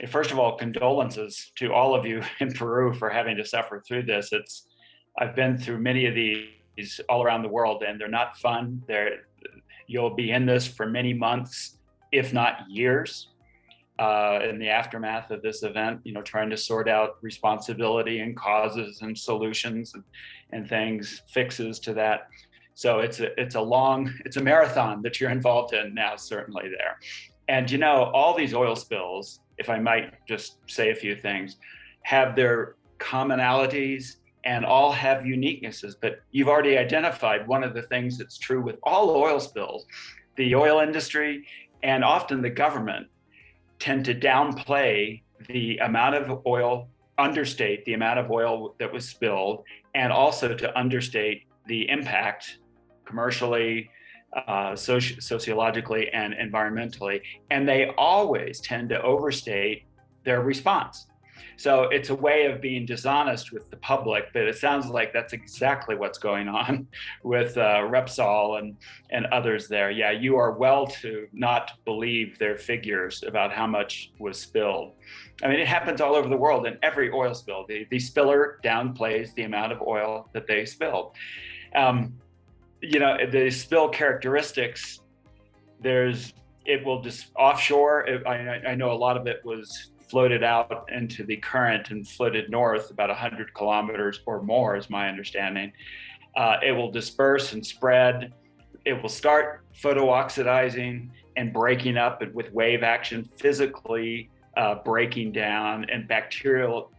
First of all, condolences to all of you in Peru for having to suffer through this. I've been through many of these all around the world, and they're not fun. You'll be in this for many months, if not years, in the aftermath of this event, trying to sort out responsibility and causes and solutions and things, fixes to that. So it's a marathon that you're involved in now, certainly there. And all these oil spills, if I might just say a few things, have their commonalities and all have uniquenesses. But you've already identified one of the things that's true with all oil spills. The oil industry and often the government tend to downplay the amount of oil, understate the amount of oil that was spilled, and also to understate the impact commercially, sociologically, and environmentally. And they always tend to overstate their response. So it's a way of being dishonest with the public, but it sounds like that's exactly what's going on with Repsol and others there. Yeah, you are well to not believe their figures about how much was spilled. I mean, it happens all over the world in every oil spill. The spiller downplays the amount of oil that they spilled. The spill characteristics, it will just offshore. I know a lot of it was floated out into the current and floated north about 100 kilometers or more, is my understanding. It will disperse and spread. It will start photooxidizing and breaking up with wave action, physically breaking down, and bacterial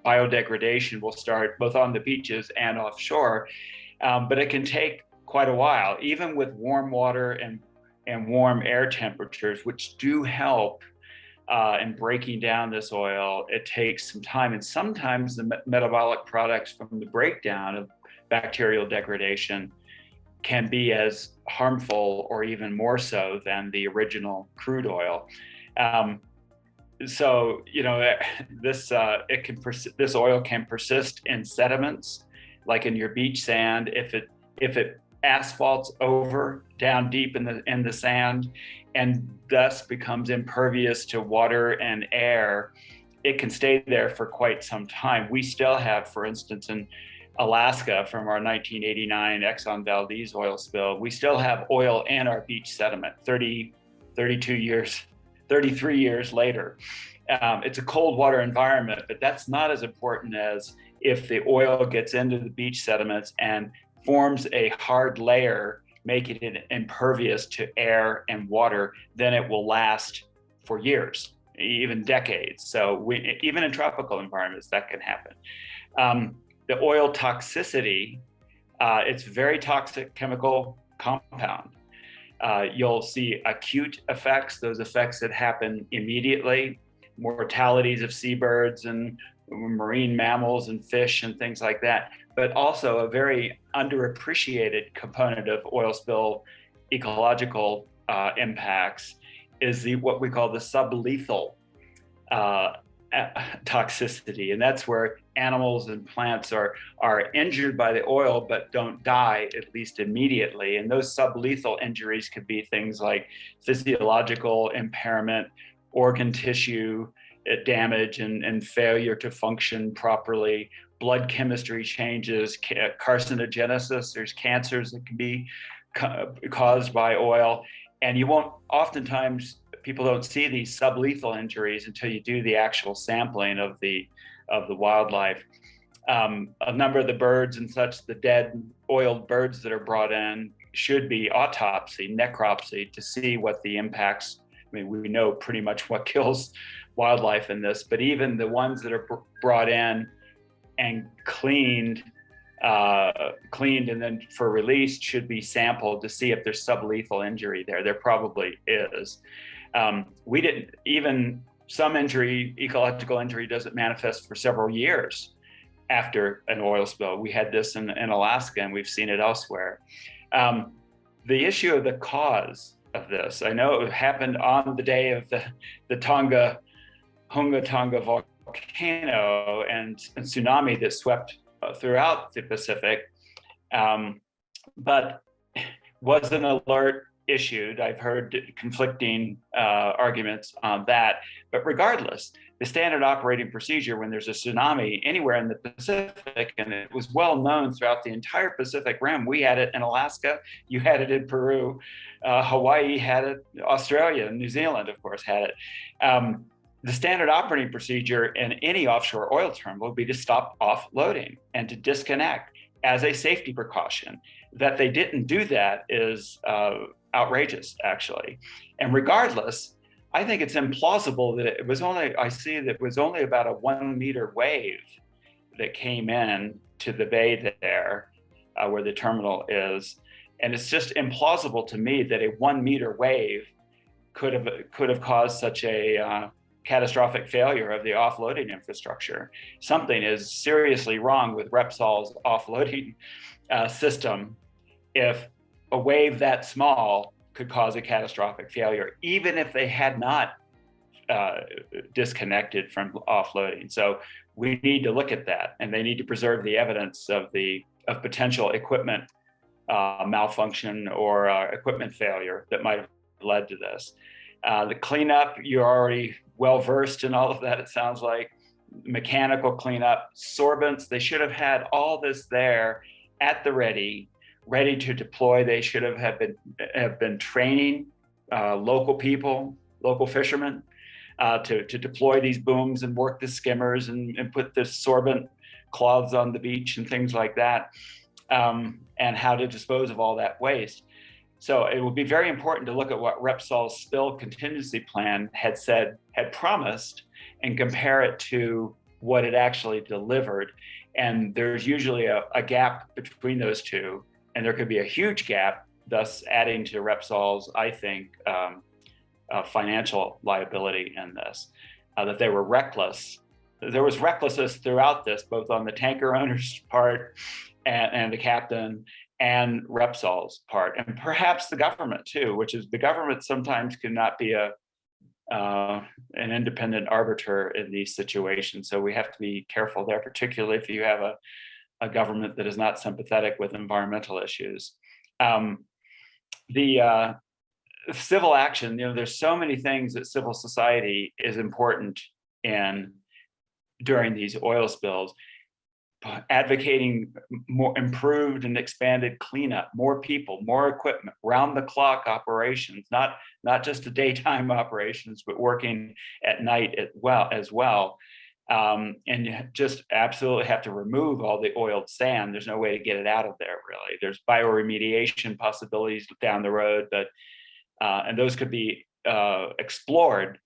biodegradation will start both on the beaches and offshore. But it can take quite a while, even with warm water and warm air temperatures, which do help in breaking down this oil. It takes some time, and sometimes the metabolic products from the breakdown of bacterial degradation can be as harmful or even more so than the original crude oil. This oil can persist in sediments, like in your beach sand. If it asphalts over down deep in the sand and thus becomes impervious to water and air, it can stay there for quite some time. We still have, for instance, in Alaska from our 1989 Exxon Valdez oil spill, we still have oil in our beach sediment 33 years later. It's a cold water environment, but that's not as important as if the oil gets into the beach sediments and forms a hard layer, making it impervious to air and water, then it will last for years, even decades. So even in tropical environments, that can happen. The oil toxicity, it's very toxic chemical compound. You'll see acute effects, those effects that happen immediately, mortalities of seabirds and marine mammals and fish and things like that, but also a very underappreciated component of oil spill ecological impacts is what we call the sublethal toxicity. And that's where animals and plants are injured by the oil, but don't die, at least immediately. And those sublethal injuries could be things like physiological impairment, organ tissue damage and failure to function properly, blood chemistry changes, carcinogenesis, there's cancers that can be caused by oil. And oftentimes people don't see these sublethal injuries until you do the actual sampling of the wildlife. A number of the birds and such, the dead oiled birds that are brought in, should be autopsy, necropsy, to see what the impacts. I mean, we know pretty much what kills wildlife in this, but even the ones that are brought in and cleaned and then for release should be sampled to see if there's sublethal injury there. There probably is. Some ecological injury doesn't manifest for several years after an oil spill. We had this in Alaska, and we've seen it elsewhere. The issue of the cause of this, I know it happened on the day of the Hunga Tonga volcano and tsunami that swept throughout the Pacific, but was an alert issued. I've heard conflicting arguments on that, but regardless, the standard operating procedure when there's a tsunami anywhere in the Pacific, and it was well known throughout the entire Pacific Rim. We had it in Alaska, you had it in Peru, Hawaii had it, Australia, and New Zealand, of course, had it. The standard operating procedure in any offshore oil terminal would be to stop offloading and to disconnect as a safety precaution. That they didn't do that is outrageous, actually. And regardless, I think it's implausible that it was only, I see that it was only about a 1 meter wave that came in to the bay there where the terminal is. And it's just implausible to me that a 1 meter wave could have caused such a catastrophic failure of the offloading infrastructure. Something is seriously wrong with Repsol's offloading system if a wave that small could cause a catastrophic failure, even if they had not disconnected from offloading. So we need to look at that, and they need to preserve the evidence of potential equipment malfunction or equipment failure that might have led to this. The cleanup, you're already well versed in all of that, it sounds like. Mechanical cleanup, sorbents, they should have had all this there at the ready to deploy. They should have been training local people, local fishermen, to deploy these booms and work the skimmers and put the sorbent cloths on the beach and things like that, and how to dispose of all that waste. So it would be very important to look at what Repsol's spill contingency plan had promised, and compare it to what it actually delivered. And there's usually a gap between those two, and there could be a huge gap, thus adding to Repsol's, I think, financial liability in this, that they were reckless. There was recklessness throughout this, both on the tanker owner's part and the captain, and Repsol's part, and perhaps the government too, which is the government sometimes cannot be an independent arbiter in these situations. So we have to be careful there, particularly if you have a government that is not sympathetic with environmental issues. The civil action, there's so many things that civil society is important in during these oil spills. Advocating more improved and expanded cleanup, more people, more equipment, round-the-clock operations, not just the daytime operations, but working at night as well. And you just absolutely have to remove all the oiled sand. There's no way to get it out of there, really. There's bioremediation possibilities down the road, but and those could be explored.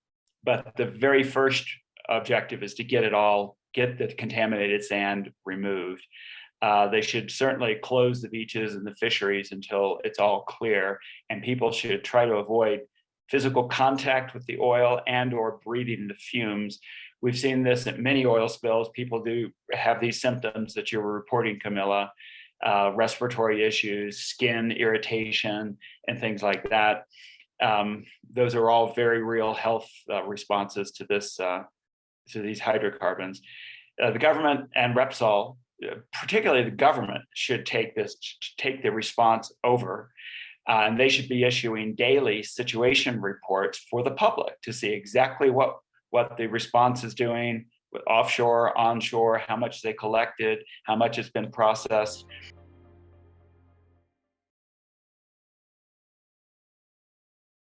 But the very first objective is to get the contaminated sand removed. They should certainly close the beaches and the fisheries until it's all clear, and people should try to avoid physical contact with the oil and or breathing the fumes. We've seen this at many oil spills. People do have these symptoms that you were reporting, Camilla, respiratory issues, skin irritation, and things like that. Those are all very real health responses to these hydrocarbons. The government and Repsol, particularly the government, should take the response over, and they should be issuing daily situation reports for the public to see exactly what the response is doing, with offshore, onshore, how much they collected, how much has been processed.